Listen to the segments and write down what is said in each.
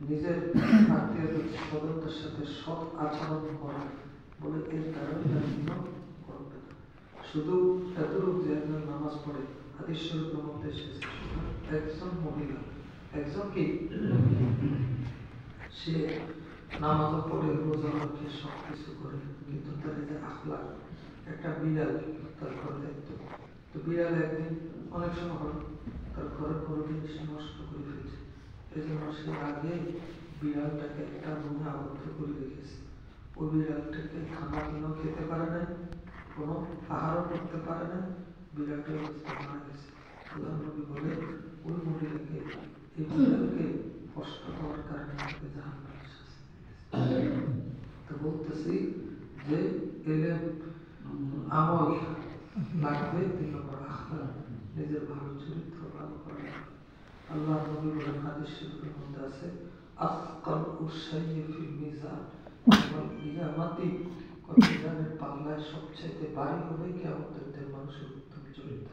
নিজের আত্মীয় স্বজনদের সাথে সৎ আচরণ করা বলে এর কারণে করবে না। শুধু এতটুকু যে একজন নামাজ পড়ে হাদিস শরীফের মধ্যে এসেছে একজন মহিলা, একজন কি সে নামাজ পড়ে রোজা রাখে সব কিছু করে, কিন্তু তার যে আখলাক, একটা বিড়াল তার ঘরে দেখত, তো বিড়াল একদিন অনেক সময় হয় তার ঘরের কোনো জিনিস নষ্ট করে ফেলছে, এই জন্য সে আগে বিড়ালটাকে একটা রুমে আবদ্ধ করে রেখেছে। ওই বিড়ালটাকে খানা কিনেও খেতে পারে না, কোনো আহারও করতে পারে না, বিড়ালটা অবস্থা মারা গেছে। আল্লাহ নবী বলে ওই মহিলাকে, এই বিড়ালকে কষ্ট হওয়ার কারণে তাকে জাহান্নামের শাস্তি দিয়েছে। তো বলতেছি যে এলেম আমল লাগবে, 3 নম্বর আখলাক, নিজের ভালো চরিত্র ভালো করা। আল্লাহ নবী বলেন হাদিস শরীফের মধ্যে আছে আসকাল উসাইয়ি ফিল মিজান ওয়াল কিয়ামতি, মিজানের পাল্লায় সবচেয়ে ভারী হবে কিয়ামতের দিন মানুষের উত্তম চরিত্র।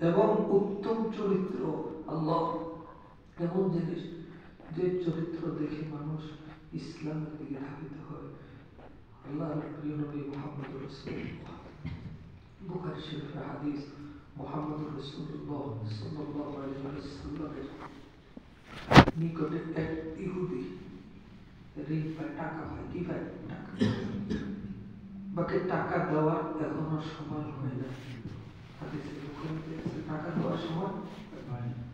এবং উত্তম চরিত্র আল্লাহ এমন জিনিস যে চরিত্র দেখে মানুষ ইসলামের দিকে ধাবিত হয়। আল্লাহর প্রিয় নবী মুহাম্মদ রাসূলুল্লাহ, বুখারী শরীফের হাদিস, মুহাম্মদ রাসূলুল্লাহ সাল্লাল্লাহু আলাইহি ওয়াসাল্লামের নিকটে এক ইহুদি ঋণ পায়, টাকা পায়, কি পায়? টাকা। বাকি টাকা দেওয়ার এখনো সময় হয় না। হাদিসে টাকা দেওয়ার সময়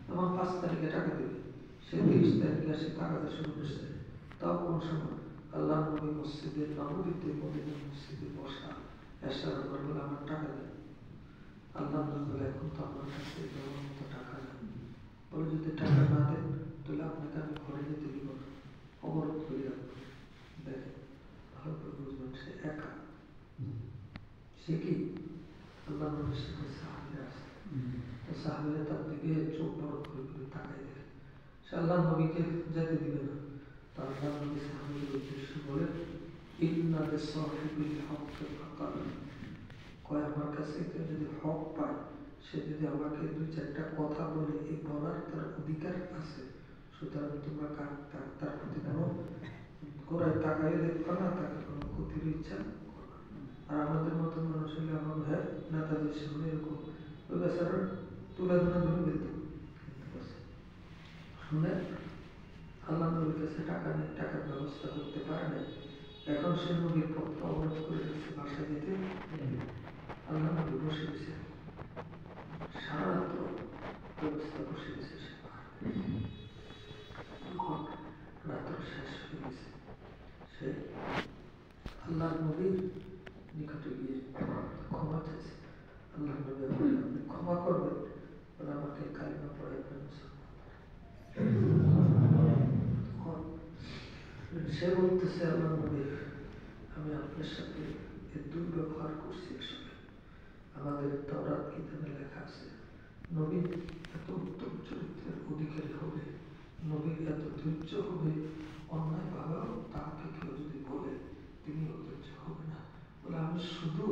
তোমার 5 তারিখে টাকা দেবে, সে 30 তারিখে এসে টাকা দেওয়া শুরু করছে। তাও কোন সময় আল্লাহ নবী মসজিদে নববীতে মদিনা মসজিদে বসা, এসার পর বলে আমার টাকা দেন। আল্লাহ নবী বলে এখন তো আমার কাছে দেওয়ার মতো টাকা নেই, বলে যদি টাকা না দেন তাহলে আপনাকে আমি ঘরে যেতে দিব না, অবরোধ করে রাখবো। দেখেন ভালো করে বুঝবেন, সে একা, সে কি আল্লাহ নবীর সাথে সাহাবীরা আছে, তো সাহাবীরা তার দিকে চোখ বড় করে করে তাকাই দেখে, সে আল্লাহ নবীকে যেতে দিবে না। তো আল্লাহ নবী সাহাবীদের উদ্দেশ্যে বলে ইন্না লিসাহিবিল হক্কি ফাকাল, কয় আমার কাছে কেউ যদি হক পায়, সে যদি আমাকে 2-4টা কথা বলে, এই বলার তার অধিকার আছে। সুতরাং তোমরা তার প্রতি কোনো গোড়ায় তাকাই দেখবে না, তাকে কোনো ক্ষতির ইচ্ছা করবে না। আর আমাদের মতো মানুষ হলে আমার ভাই নেতাজির সামনে এরকম ওই বেচারা তুলে ধরে ফেলতে শুনে আল্লাহ নবীর কাছে টাকা নেই, টাকার ব্যবস্থা করতে পারে না। এখন সে নবীর পথটা অবরোধ করে দিচ্ছে, বাসায় যেতে আল্লাহ নবী বসে দিয়েছে, সারা রাত ব্যবস্থা বসে দিয়েছে। যখন রাত্র শেষ হয়ে গেছে, সে আল্লাহ নবীর নিকটে গিয়ে ক্ষমা চাইছে। আল্লাহ নবী আপনি ক্ষমা করবেন, বলে আমাকে কালিমা পড়াই দেন। সে বলতেছে আল্লাহ নবী আমি আপনার সাথে এর দুর্ব্যবহার করছি, আসলে আমাদের তাওরাত কিতাবে লেখা আছে নবী এত উত্তম চরিত্রের অধিকারী হবে, নবীর এত ধৈর্য হবে, অন্যায় ভাবেও তাকে কেউ যদি বলে তিনি ধৈর্য হবে না। বলে আমি শুধু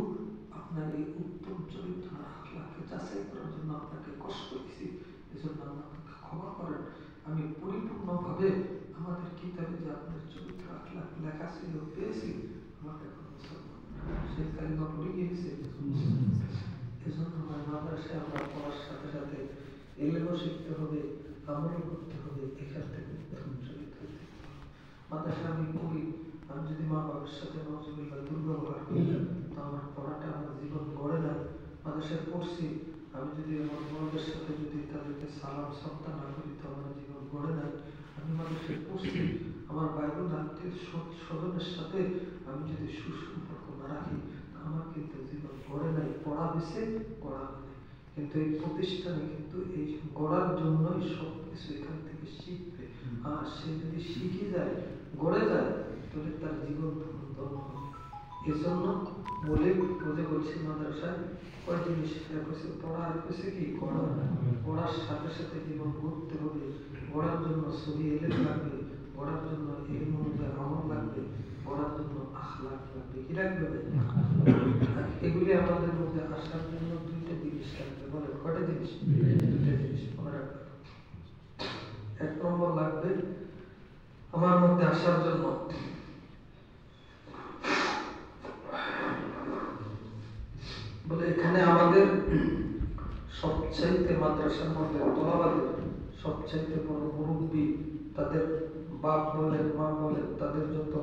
আপনার এই উত্তম চরিত্র আখলাকে যাচাই করার জন্য আপনাকে কষ্ট দিয়েছি, এজন্য আমাকে ক্ষমা করেন। আমি পরিপূর্ণভাবে আমাদের কিতাবে যে আপনার চরিত্র আখলাক লেখা ছিল পেয়েছি, আমাকে এখন মুসলমান সে কালিমা পড়ে গিয়েছে। এজন্য আমার মাদ্রাসায় আমরা পড়ার সাথে সাথে এলেমও শিখতে হবে, আমলও করতে হবে, এখান থেকে উত্তম চরিত্র দিতে হবে। মাদ্রাসায় আমি পড়ি, আমি যদি মা বাবার সাথে নজরুল্লাহ দুর্ব্যবহার করি, তো আমার পড়াটা আমার জীবন গড়ে না। মাদ্রাসায় পড়ছি, আমি যদি আমার বড়দের সাথে যদি তাদেরকে সালাম শ্রদ্ধা না করি, তো আমার জীবন গড়ে না। আমি মাদ্রাসায় পড়ছি, আমার বাইবেল আত্মীয় স্বজনের সাথে আমি যদি সুসম্পর্ক না রাখি, আমার কিন্তু জীবন গড়ে নাই। পড়া হয়েছে, গড়া হয় নাই। কিন্তু এই প্রতিষ্ঠানে কিন্তু এই গড়ার জন্যই সব কিছু এখান থেকে শিখবে। আর সে যদি শিখে যায়, গড়ে যায়, তাহলে তার জীবন ধন্য হবে। এজন্য মৌলিক বোঝে বলছি মাদ্রাসায় কয় জিনিস হয়েছে, পড়া আর হয়েছে কি গড়া। পড়ার সাথে সাথে জীবন গড়তে হবে। গড়ার জন্য সহি এলেম লাগবে, গড়ার জন্য এলেম অনুযায়ী আমল লাগবে, গড়ার জন্য আখলাক লাগবে। কি লাগবে? এগুলি আমাদের মধ্যে আসার জন্য 2টা জিনিস লাগবে। বলেন কয়টা জিনিস? 2টা জিনিস মনে রাখবেন। 1 নম্বর লাগবে আমার মধ্যে আসার জন্য বলে এখানে আমাদের সবচাইতে মাদ্রাসার মধ্যে তলাবাদের সবচাইতে বড় মুরব্বী, তাদের বাপ বলেন মা বলেন, তাদের যত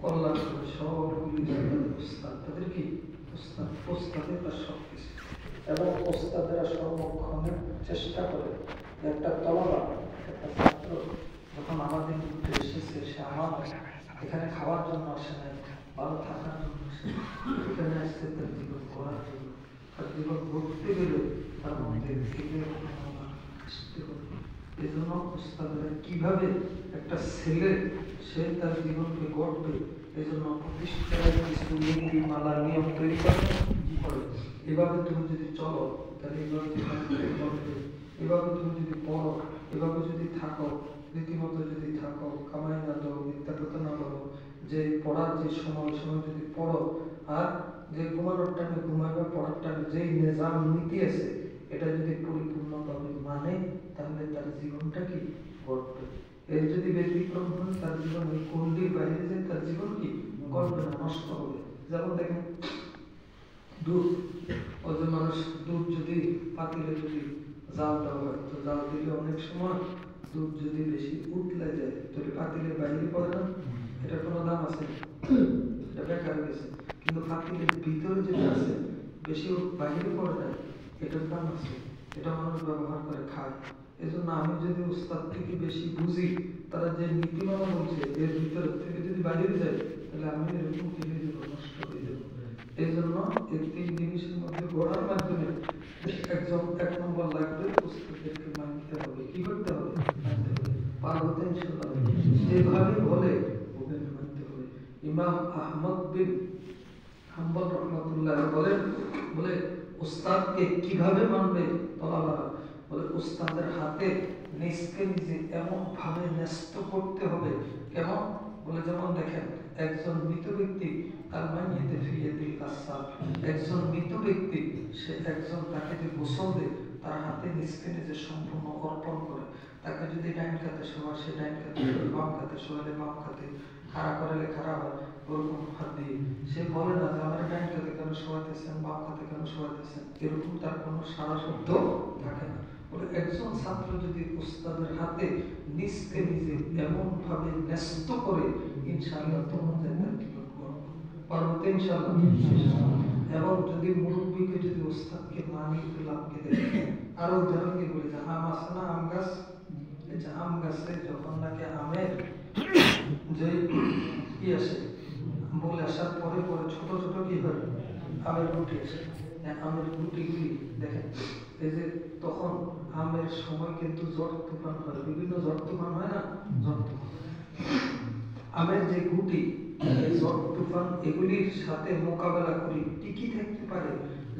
কল্যাণ করে সবগুলি উস্তাদ, তাদের কি উস্তাদ, উস্তাদের তার সব কিছু। এবং উস্তাদেরা সর্বক্ষণে চেষ্টা করে যে একটা তলাবা, একটা ছাত্র যখন আমাদের মধ্যে এসেছে, সে আমার এখানে খাওয়ার জন্য আসে নাই, ভালো থাকার জন্য আসে, এখানে আসছে তার জীবন করার জন্য। তার জীবন গড়তে গেলে তার মধ্যে আসতে হবে। এই জন্য উস্তাদরা কিভাবে একটা ছেলে সে তার জীবনকে গড়বে, এই জন্য প্রতিষ্ঠায় কিছু নীতি মালা নিয়ম তৈরি করে। এভাবে তুমি যদি চলো তাহলে এইভাবে চলবে, এভাবে তুমি যদি পড়ো, এভাবে যদি থাকো, রীতিমতো যদি থাকো, কামাই না দাও, মিথ্যা কথা না বলো, যে পড়ার যে সময় সময় যদি পড়ো, আর যে ঘুমানোর টাইমে ঘুমাবে, পড়ার টাইমে যেই নিজাম নীতি আছে এটা যদি পরিপূর্ণভাবে মানে, তাহলে তার জীবনটা কি গড়বে। এর যদি ব্যতিক্রম হয়, তার জীবন ওই গণ্ডির বাইরে যায়, তার জীবন কি গড়বে না, নষ্ট হবে। যেমন দেখেন দুধ, ওই যে মানুষ দুধ যদি পাতিলে যদি জাল দেওয়া হয়, তো জাল দিলে অনেক সময় দুধ যদি বেশি উতলে যায় তাহলে পাতিলের বাইরে পড়ে না, এটার কোনো দাম আছে, এটা বেকার গেছে। কিন্তু পাতিলের ভিতরে যেটা আছে বেশি বাইরে পড়ে না, এটার দাম আছে, এটা মানুষ ব্যবহার করে খায়। এই জন্য আমি যদি উস্তাদ থেকে বেশি বুঝি, তারা যে নীতিমালা বলছে এর ভিতরে থেকে যদি বাইরে যায়, তাহলে আমি এরকম ফেলে দেবো, নষ্ট হয়ে যাবো। এই জন্য এই তিন জিনিসের মধ্যে গড়ার মাধ্যমে একজন এক নম্বর লাগবে, উস্তাদদেরকে মানতে হবে। কি করতে হবে? পার্বত্য ইনশাআল্লাহ যেভাবে বলে ওভাবে মানতে হবে। ইমাম আহমদ বিন হাম্বল রহমাতুল্লাহ বলেন, বলে উস্তাদকে কিভাবে মানবে তলাবারা, বলে উস্তাদের হাতে নিজকে নিজে এমন ভাবে ন্যস্ত করতে হবে। কেমন? বলে যেমন দেখেন একজন মৃত ব্যক্তি, একজন মৃত ব্যক্তি সে একজন তাকে যে গোসল দেয়, তার হাতে নিজকে নিজে সম্পূর্ণ অর্পণ করে। তাকে যদি ডাইন খাতে শোয়া, সে ডাইন খাতে, বাম খাতে শোয়ালে বাম খাতে, খাড়া করালে খাড়া হয়, ওরকম হাত দিয়ে। সে বলে না যে আমার ডাইন খাতে কেন শোয়াতেছেন, বাম খাতে কেন শোয়াতেছেন, এরকম তার কোনো সারা শব্দ থাকে না। বলে একজন ছাত্র যদি উস্তাদের হাতে নিজকে নিজে এমন ভাবে ন্যস্ত করে, ইনশাআল্লাহ তোমার তার জীবন গড়বে, পার্বত্য ইনশাআল্লাহ। এবং যদি মুরব্বীকে যদি উস্তাদকে মানি লাভকে দেখে, আরো উদাহরণ দিয়ে বলে যে আম আছে না, আম গাছ, এই যে আম গাছে যখন নাকি আমের যে কি আসে, বলে আসার পরে পরে ছোট ছোট কি হয়, আমের গুটি আসে। আমের গুটিগুলি দেখেন, এই যে তখন আমের সময় কিন্তু ঝড় তুফান হয়, বিভিন্ন ঝড় তুফান হয় না, ঝড় তুফান আমের যে গুটি, ঝড় তুফান এগুলির সাথে মোকাবেলা করে টিকে থাকতে পারে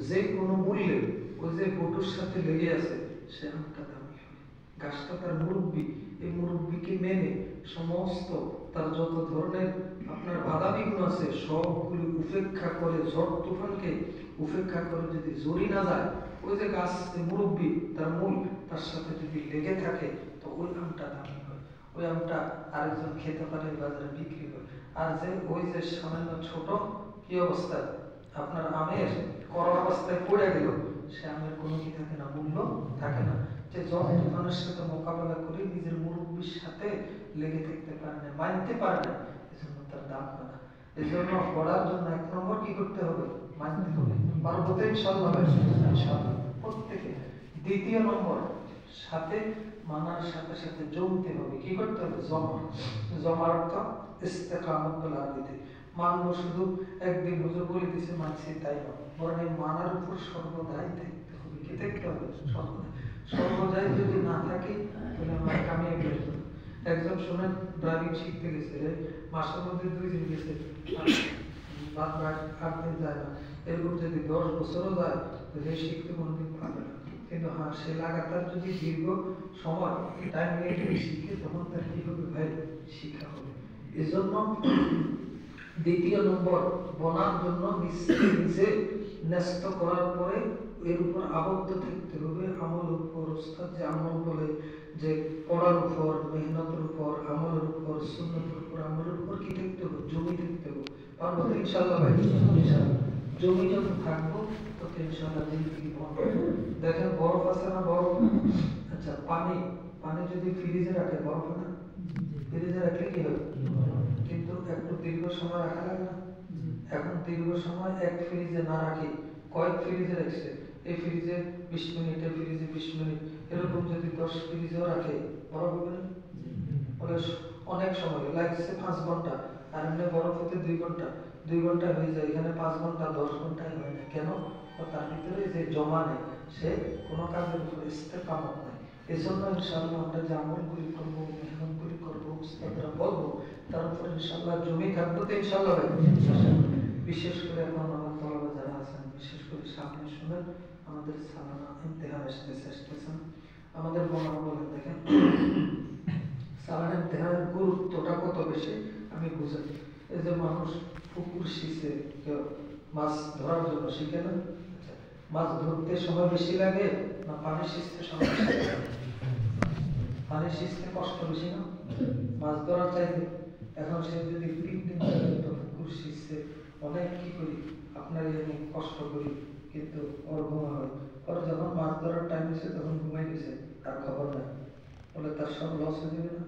যে কোনো মূল্যে, ওই যে বটুর সাথে লেগে আছে, সে আমটা দামি হয়। গাছটা তার মুরব্বী, এই মুরব্বীকে মেনে সমস্ত তার যত ধরনের আপনার বাধা বিঘ্ন আছে সবগুলি উপেক্ষা করে, ঝড় তুফানকে উপেক্ষা করে যদি জড়ি না যায়, ওই যে গাছ মুরব্বী তার মূল তার সাথে যদি লেগে থাকে, তো ওই আমটা দামি হয়, ওই আমটা আরেকজন খেতে পারে, বাজারে বিক্রি করে। আর যে ওই যে সামান্য ছোট কি অবস্থায় আপনার আমের কড়া অবস্থায় পড়ে গেল, সে আমের কোনো কি থাকে না, মূল্য থাকে না। যে ঝড় তুফানের সাথে মোকাবেলা করে নিজের মুরব্বীর সাথে লেগে থাকতে পারে না, মানতে পারে না, এজন্য তার দাম হয় না। এই জন্য পড়ার জন্য এক নম্বর কি করতে হবে, মানতে হবে, পার্বত্য ইনশাআল্লাহ প্রত্যেকে। দ্বিতীয় নম্বর, সাথে মানার সাথে সাথে জমতে হবে। কি করতে হবে? জমা। জমার অর্থ ইস্তেকামত বলা দিতে মানবো, শুধু একদিন হুজুর বলে দিছে মানছি তাই নয়, বরং এই মানার উপর সর্বদাই থাকতে হবে। কি থাকতে হবে? সর্বদাই। সর্বদাই যদি না থাকে তাহলে আমরা কামিয়ে ফেলবো। একজন শোনেন ড্রাইভিং শিখতে গেছে, মাসের মধ্যে 2 দিন গেছে, 8 দিন যায় না, এরকম যদি 10 বছরও যায় তাহলে শিখতে কোনোদিন পারবে না। কিন্তু হ্যাঁ, সে লাগাতার যদি দীর্ঘ সময় টাইম নিয়ে যদি শিখে, তখন তার কি হবে ভাই, শিক্ষা হবে। এই জন্য দ্বিতীয় নম্বর, বনার জন্য নিজে ন্যস্ত করার পরে এর উপর আবদ্ধ থাকতে হবে, আমল উপর। ওস্তাদ যে আমল বলে যে পড়ার উপর, মেহনতের উপর, আমলের উপর, সুন্নতের উপর, আমলের উপর কি দেখতে হবে? জমি দেখতে হবে। পারবো তো ইনশাআল্লাহ ভাই? ইনশাআল্লাহ। জমি যত থাকবো তত ইনশাআল্লাহ জিন্দেগি বন্ধ। দেখেন বরফ আছে না, বরফ? আচ্ছা, পানি পানি যদি ফ্রিজে রাখে বরফ হয় না? ফ্রিজে রাখলে কি হবে? কিন্তু একটু দীর্ঘ সময় রাখা লাগে না? এখন দীর্ঘ সময় এক ফ্রিজে না রাখি কয়েক ফ্রিজে রাখছে, এই ফ্রিজে 20 মিনিট, এই ফ্রিজে 20 মিনিট, এরকম যদি 10 ফ্রিজেও রাখে বরফ হবে না? বলে অনেক সময় লাগছে 5 ঘন্টা, আর এমনি বরফ হতে 2 ঘন্টা, 2 ঘন্টা হয়ে যায়, এখানে 5 ঘন্টা 10 ঘন্টায় হয় না কেন? তার ভিতরে যে জমা নেই, সে কোনো কাজের উপরে ইস্তেকামত নাই। এই জন্য ইনশাআল্লাহ আমরা যে আমলগুলি করবো, মেহনতগুলি করবো, উস্তাদরা বলবো, তার উপরে ইনশাআল্লাহ জমি থাকবো তো ইনশাআল্লাহ ভাই। বিশেষ করে এখন আমার তলবা যারা আছেন, বিশেষ করে সামনে শুনেন, আমাদের সালানা ইমতিহান আসতেছেন, আমাদের বলার বলেন দেখেন সালানা ইমতিহানের গুরুত্বটা কত বেশি আমি বুঝাই। এই যে মানুষ পুকুর শিখে কেউ মাছ ধরার জন্য শিখে না, মাছ ধরতে সময় বেশি লাগে না পানি শিখতে সময় বেশি লাগে? পানি শিখতে কষ্ট বেশি না মাছ ধরার চাইতে? এখন সে যদি 3 দিন পর্যন্ত পুকুর শিখছে, অনেক কি করি আপনার অনেক কষ্ট করি, কিন্তু ওর ঘুমা হয়, ওর যখন মাছ ধরার টাইম হয়েছে তখন ঘুমাই গেছে, তার খবর নাই, বলে তার সব লস হয়ে যাবে না?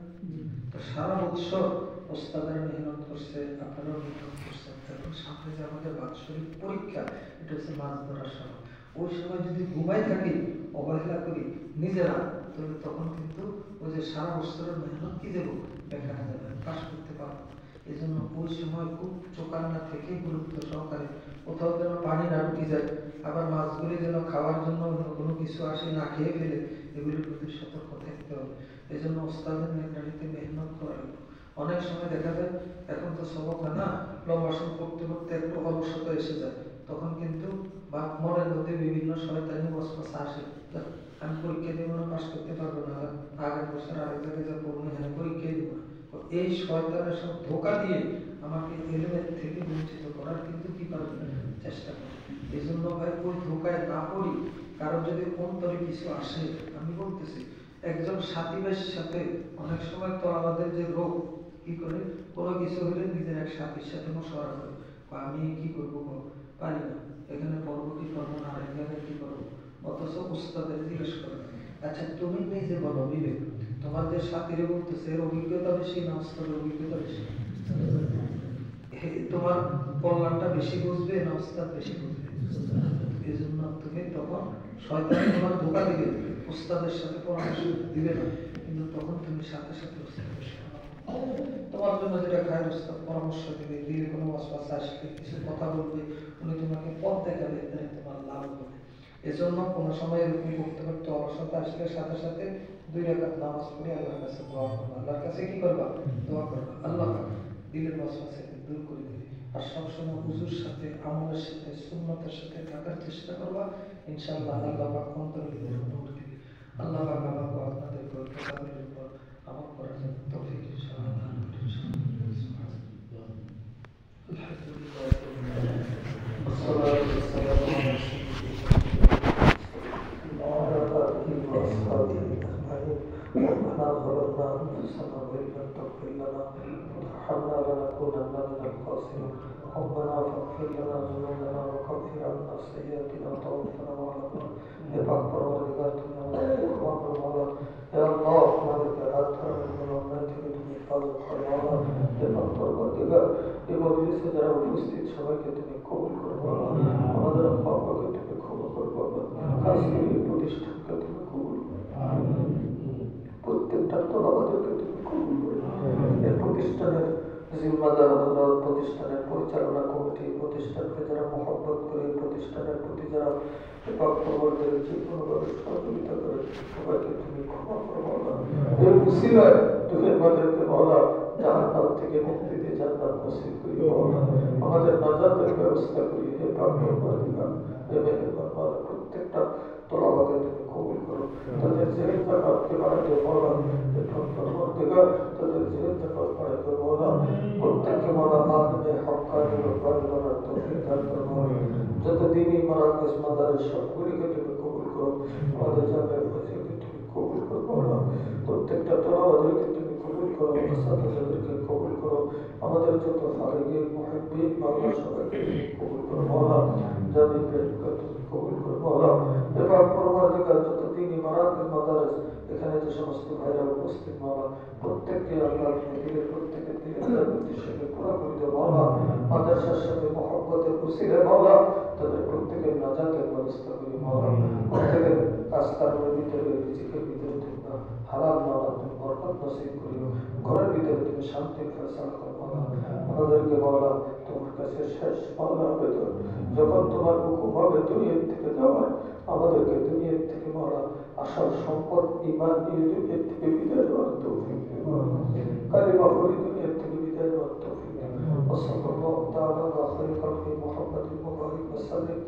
তো সারা বছর ওস্তাদের মেহনত করছে, আপনারাও মেহনত করছেন, এখন সামনে যে আমাদের বাৎসরিক পরীক্ষা, এটা হচ্ছে মাছ ধরার সময়, ওই সময় যদি ঘুমাই থাকি, অবহেলা করি নিজেরা, তাহলে তখন কিন্তু ওই যে সারা বছরের মেহনত কি দেবো দেখা যাবে, পাশ করতে পারবো। এই জন্য ওই সময় খুব চোকান্না থেকে গুরুত্ব সহকারে, কোথাও যেন পানি না ঢুকে যায়, আবার মাছগুলি যেন খাওয়ার জন্য কোনো কিছু আসে না খেয়ে ফেলে, এগুলির প্রতি সতর্ক থাকতে হবে। এই জন্য ওস্তাদের মেহনতিতে মেহনত করা লাগবে। অনেক সময় দেখা যায় এখন তো সবক হয় না, লম্বাসন করতে করতে একটু অলসতা এসে যায়, তখন কিন্তু বা মনের মধ্যে বিভিন্ন শয়তানি ওয়াসওয়াসা আসে, আমি পরীক্ষা দিব না, পাস করতে পারবো না, আগের বছর আরেক জায়গায় যা পড়বো, এখানে পরীক্ষাই দিব না। এই শয়তানের সব ধোঁকা দিয়ে আমাকে এলিমেন্ট থেকে বঞ্চিত করার কিন্তু কি পারবে চেষ্টা করে। এই জন্য ভাই ওই ধোঁকায় না পড়ি। কারণ যদি অন্তরে কিছু আসে, আমি বলতেছি একজন সাথী ভাইয়ের সাথে অনেক সময় তো আমাদের যে রোগ কি করে, কোনো কিছু হলে নিজের এক সাথীর সাথে মশওয়ারা করে, আমি কি করবো পারি না, এখানে পড়বো কি করবো না, আরেক জায়গায় কি করবো, অথচ উস্তাদের জিজ্ঞেস করে। আচ্ছা তুমি নিজে বলো বিবেক, তোমার যে সাথীরে বলতেছে এর অভিজ্ঞতা বেশি না উস্তাদের অভিজ্ঞতা বেশি? তোমার কল্যাণটা বেশি বুঝবে না উস্তাদ বেশি বুঝবে? এই জন্য তুমি তখন শয়তান তোমার ধোঁকা দিবে, উস্তাদের সাথে পরামর্শ দিবে না, কিন্তু তখন তুমি সাথে সাথে উস্তাদের তোমার জন্য যেটা খায় উস্তাদ পরামর্শ দিবে, দিয়ে কোনো ওয়াসওয়াসা আসবে, কিছু কথা বলবে, উনি তোমাকে পথ দেখাবে, তাহলে তোমার লাভ হবে। এজন্য কোনো সময় এরকম করতে করতে অলসতা আসলে সাথে সাথে 2 রাকাত নামাজ পড়ে আল্লাহর কাছে দোয়া করবা। আল্লাহর কাছে কি করবা? দোয়া করবা, আল্লাহ দিলের ওয়াসওয়াসা দূর করে দিবে। আর সবসময় হুজুর সাথে, আমলের সাথে, সুন্নতের সাথে থাকার চেষ্টা করবা, ইনশাআল্লাহ আল্লাহ পাক অন্তরের ভিতরে নূর দিবে। আল্লাহ পাক আমাকে আপনাদেরকে কিতাবের উপর আমল করার জন্য তৌফিক ইনশাআল্লাহ দান করুন। আলহামদুলিল্লাহ والصلاة والسلام على وعلى آله وأصحابه أجمعين. ربنا ظلمنا أنفسنا وإن لم تغفر لنا وترحمنا لنكونن من الخاسرين. ربنا فاغفر لنا ذنوبنا وكفر عنا سيئاتنا وتوفنا مع الأبرار. يا পাক পরওয়ারদিগার, তুমি আমাদের ক্ষমা করো আল্লাহ। হে আল্লাহ, আমাদেরকে রাত ধর্মের কোনো অন্যায় থেকে তুমি হেফাজত করো আল্লাহ। হে পাক পরওয়ারদিগার, এই মজলিসে যারা উপস্থিত সবাইকে তুমি কবুল করো আল্লাহ। আমাদের আব্বা আব্বাকে তুমি ক্ষমা করো আল্লাহ। খাস করে এই প্রতিষ্ঠানকে তুমি কবুল করো, প্রত্যেকটা তলাবাদেরকে তুমি কবুল করো। এই প্রতিষ্ঠানের জিম্মাদার হজরত, প্রতিষ্ঠানের পরিচালনা কমিটি, প্রতিষ্ঠানকে যারা মহব্বত করে, প্রতিষ্ঠানের প্রতি যারা পরবর্তীর যে কোনোভাবে সহযোগিতা করে, সবাইকে তুমি ক্ষমা করো আল্লাহ। এই উসিলায় তুমি আমাদেরকে বলা জাহান্নাম থেকে মুক্তি দিয়ে জান্নাত নসিব করি আল্লাহ। আমাদের নাজাতের ব্যবস্থা করি। হে পাক পরওয়ারদিগার, হে মেহেরবান আল্লাহ, প্রত্যেকটা তলাবাকে তুমি কবুল করো। তাদের জেহেন জাকাতকে বাড়াতে বলা, হে পাক পরওয়ারদিগার, তাদের জেহেন জাকাত বাড়াতে বলা, প্রত্যেককে বলা আদমে হক্কানি রব্বানি বানার তৌফিক দান করো। যত দিনই মারাকাজ মাদারের সবগুলিকে তুমি কবুল করো। আমাদের জামিয়া ফাজিলকে তুমি কবুল করো আল্লাহ। প্রত্যেকটা তলাবাদেরকে তুমি কবুল করো, আসাদাদেরকে কবুল করো, আমাদের যত ফারিগিন মুহিব্বিন মাওলা সবাইকে তুমি কবুল করো মাওলা, যাদের প্রেমকে তুমি কবুল করো মাওলা। এবার পরবর্তীকাল যত দিনই মারাকিজ মাদারিস এখানে যে সমস্ত ভাইরা উপস্থিত মাওলা, প্রত্যেককে আল্লাহ তুমি দিলের প্রত্যেকের দিলের উদ্দেশ্যকে পুরা করে দেও মাওলা। মাদ্রাসার সাথে মহব্বতের উসিলে মাওলা তাদের প্রত্যেকের নাজাতের ব্যবস্থা করি মাওলা। প্রত্যেকের কাজকারণের ভিতরে রিজিকের ভিতরে তুমি হালাল মাওলা তুমি বরকত নসিব করিও, ঘরের ভিতরে তুমি শান্তির ফয়সালা করো মাওলা। আমাদেরকে মাওলা তোমার কাছে শেষ মাওলা আবেদন, যখন তোমার হুকুম হবে দুনিয়ার থেকে যাওয়ার, আমাদেরকে দুনিয়ার থেকে মাওলা আসল সম্পদ ঈমান নিয়ে দুনিয়ার থেকে বিদায় হওয়ার তৌফিক দিও মাওলা। কালিমা পড়ে দুনিয়ার থেকে বিদায় হওয়ার তৌফিক দিও। ওয়াসাল্লাল্লাহু তাআলা আলা খায়রি খালকি মুহাম্মাদিন ওয়া আলিহি ওয়া সাল্লাম।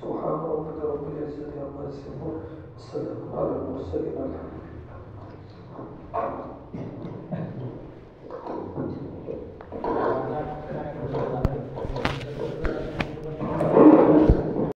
سبحان ربك رب العزة عما يصفون، والسلام على المرسلين، الحمد لله.